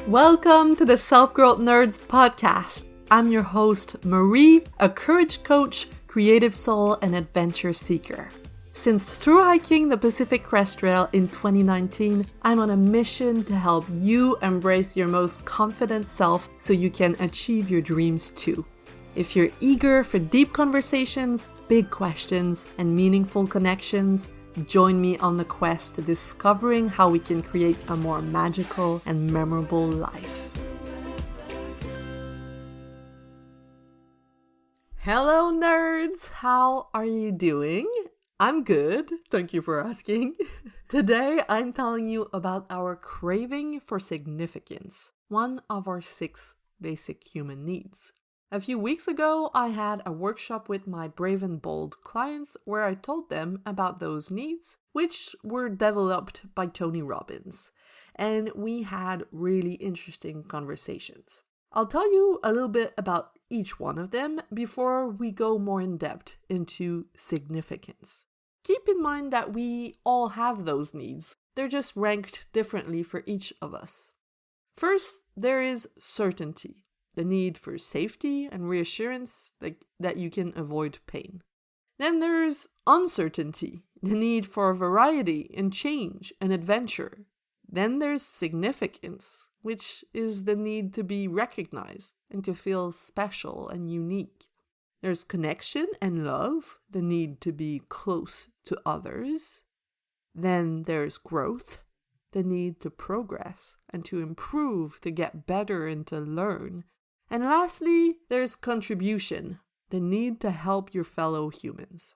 Welcome to the Self-Growth Nerds podcast. I'm your host, Marie, a courage coach, creative soul, and adventure seeker. Since through hiking the Pacific Crest Trail in 2019, I'm on a mission to help you embrace your most confident self so you can achieve your dreams too. If you're eager for deep conversations, big questions, and meaningful connections, join me on the quest to discovering how we can create a more magical and memorable life. Hello nerds! How are you doing? I'm good. Thank you for asking. Today I'm telling you about our craving for significance, one of our 6 basic human needs. A few weeks ago, I had a workshop with my brave and bold clients where I told them about those needs, which were developed by Tony Robbins. And we had really interesting conversations. I'll tell you a little bit about each one of them before we go more in depth into significance. Keep in mind that we all have those needs. They're just ranked differently for each of us. First, there is certainty. The need for safety and reassurance that you can avoid pain. Then there's uncertainty, the need for variety and change and adventure. Then there's significance, which is the need to be recognized and to feel special and unique. There's connection and love, the need to be close to others. Then there's growth, the need to progress and to improve, to get better and to learn. And lastly, there's contribution, the need to help your fellow humans.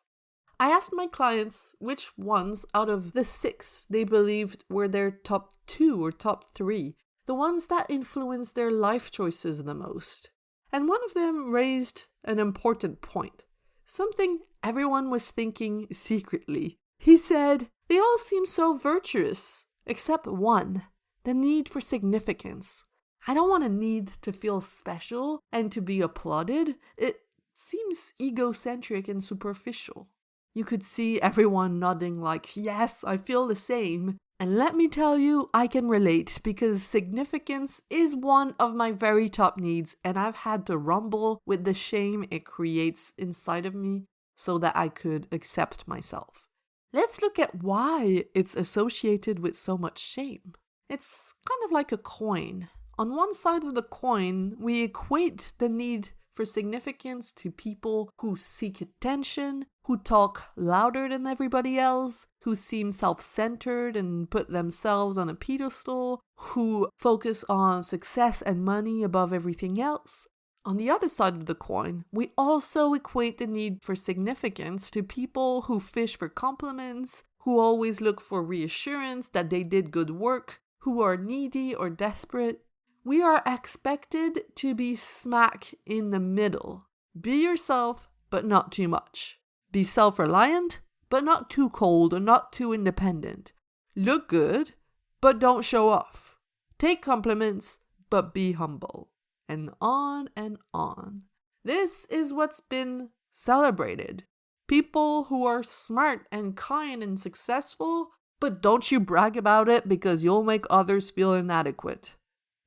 I asked my clients which ones out of the 6 they believed were their top 2 or top 3, the ones that influenced their life choices the most. And one of them raised an important point, something everyone was thinking secretly. He said, "They all seem so virtuous, except one, the need for significance. I don't want a need to feel special and to be applauded. It seems egocentric and superficial." You could see everyone nodding like, yes, I feel the same. And let me tell you, I can relate because significance is one of my very top needs and I've had to rumble with the shame it creates inside of me so that I could accept myself. Let's look at why it's associated with so much shame. It's kind of like a coin. On one side of the coin, we equate the need for significance to people who seek attention, who talk louder than everybody else, who seem self-centered and put themselves on a pedestal, who focus on success and money above everything else. On the other side of the coin, we also equate the need for significance to people who fish for compliments, who always look for reassurance that they did good work, who are needy or desperate. We are expected to be smack in the middle. Be yourself, but not too much. Be self-reliant, but not too cold or not too independent. Look good, but don't show off. Take compliments, but be humble. And on and on. This is what's been celebrated. People who are smart and kind and successful, but don't you brag about it because you'll make others feel inadequate.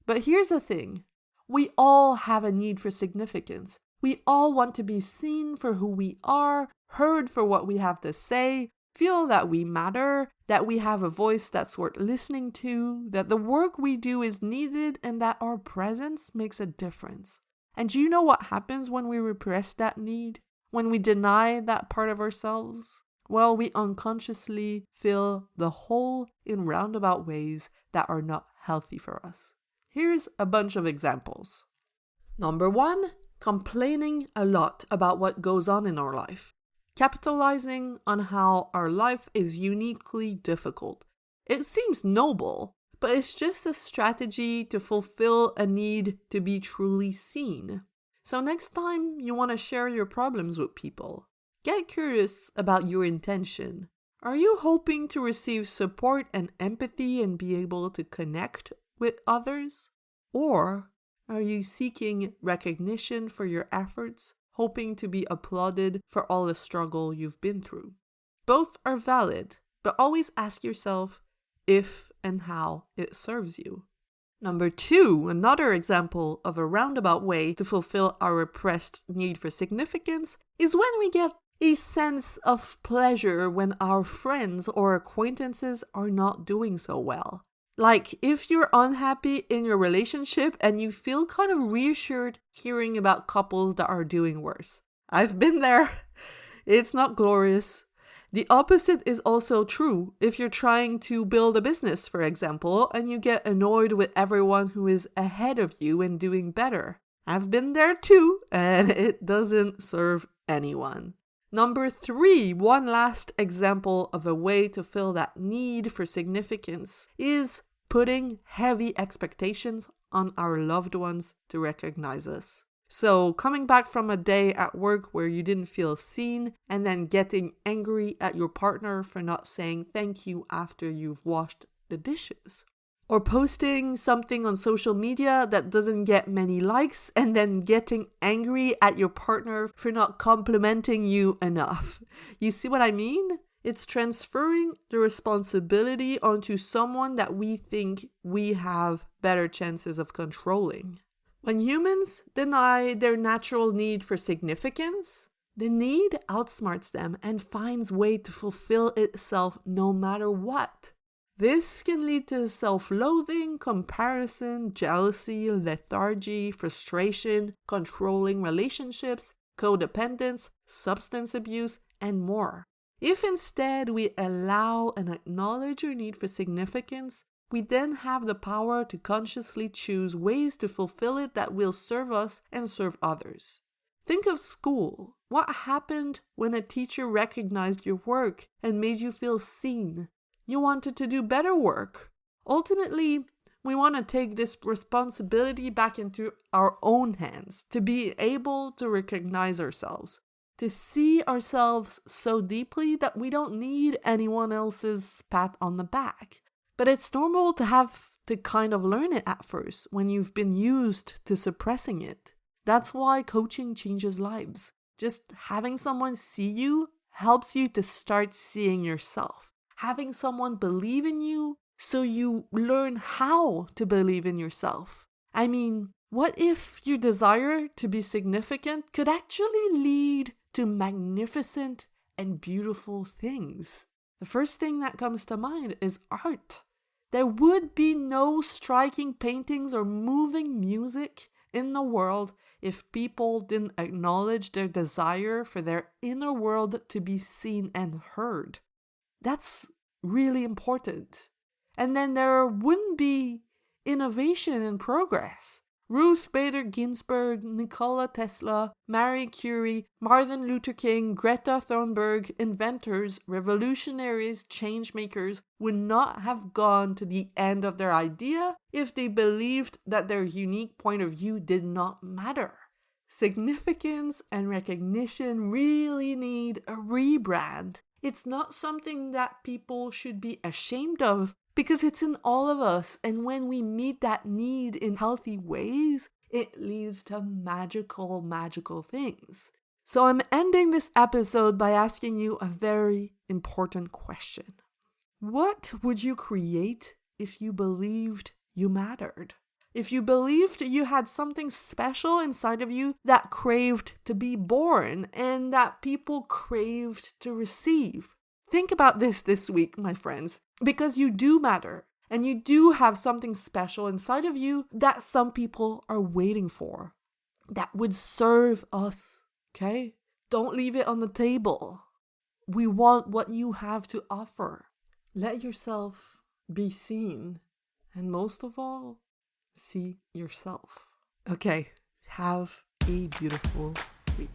But here's the thing, we all have a need for significance. We all want to be seen for who we are, heard for what we have to say, feel that we matter, that we have a voice that's worth listening to, that the work we do is needed, and that our presence makes a difference. And do you know what happens when we repress that need? When we deny that part of ourselves? Well, we unconsciously fill the hole in roundabout ways that are not healthy for us. Here's a bunch of examples. Number 1, complaining a lot about what goes on in our life. Capitalizing on how our life is uniquely difficult. It seems noble, but it's just a strategy to fulfill a need to be truly seen. So next time you want to share your problems with people, get curious about your intention. Are you hoping to receive support and empathy and be able to connect with others? Or are you seeking recognition for your efforts, hoping to be applauded for all the struggle you've been through? Both are valid, but always ask yourself if and how it serves you. Number 2, another example of a roundabout way to fulfill our repressed need for significance is when we get a sense of pleasure when our friends or acquaintances are not doing so well. Like if you're unhappy in your relationship and you feel kind of reassured hearing about couples that are doing worse. I've been there. It's not glorious. The opposite is also true if you're trying to build a business, for example, and you get annoyed with everyone who is ahead of you and doing better. I've been there too, and it doesn't serve anyone. Number 3, one last example of a way to fill that need for significance is putting heavy expectations on our loved ones to recognize us. So coming back from a day at work where you didn't feel seen and then getting angry at your partner for not saying thank you after you've washed the dishes. Or posting something on social media that doesn't get many likes and then getting angry at your partner for not complimenting you enough. You see what I mean? It's transferring the responsibility onto someone that we think we have better chances of controlling. When humans deny their natural need for significance, the need outsmarts them and finds way to fulfill itself no matter what. This can lead to self-loathing, comparison, jealousy, lethargy, frustration, controlling relationships, codependence, substance abuse, and more. If instead we allow and acknowledge our need for significance, we then have the power to consciously choose ways to fulfill it that will serve us and serve others. Think of school. What happened when a teacher recognized your work and made you feel seen? You wanted to do better work. Ultimately, we want to take this responsibility back into our own hands, to be able to recognize ourselves, to see ourselves so deeply that we don't need anyone else's pat on the back. But it's normal to have to kind of learn it at first when you've been used to suppressing it. That's why coaching changes lives. Just having someone see you helps you to start seeing yourself. Having someone believe in you so you learn how to believe in yourself. I mean, what if your desire to be significant could actually lead to magnificent and beautiful things? The first thing that comes to mind is art. There would be no striking paintings or moving music in the world if people didn't acknowledge their desire for their inner world to be seen and heard. That's really important. And then there wouldn't be innovation and progress. Ruth Bader Ginsburg, Nikola Tesla, Marie-Pier, Martin Luther King, Greta Thunberg, inventors, revolutionaries, changemakers would not have gone to the end of their idea if they believed that their unique point of view did not matter. Significance and recognition really need a rebrand. It's not something that people should be ashamed of, because it's in all of us, and when we meet that need in healthy ways, it leads to magical, magical things. So I'm ending this episode by asking you a very important question. What would you create if you believed you mattered? If you believed you had something special inside of you that craved to be born and that people craved to receive? Think about this week, my friends, because you do matter and you do have something special inside of you that some people are waiting for, that would serve us, okay? Don't leave it on the table. We want what you have to offer. Let yourself be seen, and most of all, see yourself. Okay, have a beautiful week.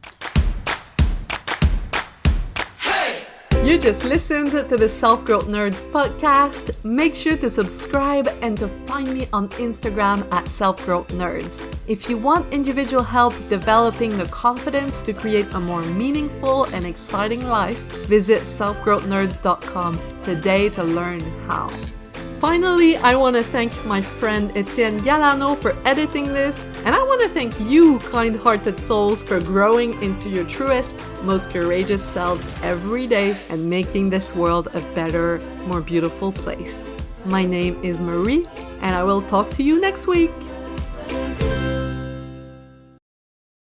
You just listened to the Self-Growth Nerds podcast. Make sure to subscribe and to find me on Instagram at Self-Growth Nerds. If you want individual help developing the confidence to create a more meaningful and exciting life, visit selfgrowthnerds.com today to learn how. Finally, I want to thank my friend Etienne Galano for editing this, and I want to thank you, kind-hearted souls, for growing into your truest, most courageous selves every day and making this world a better, more beautiful place. My name is Marie, and I will talk to you next week.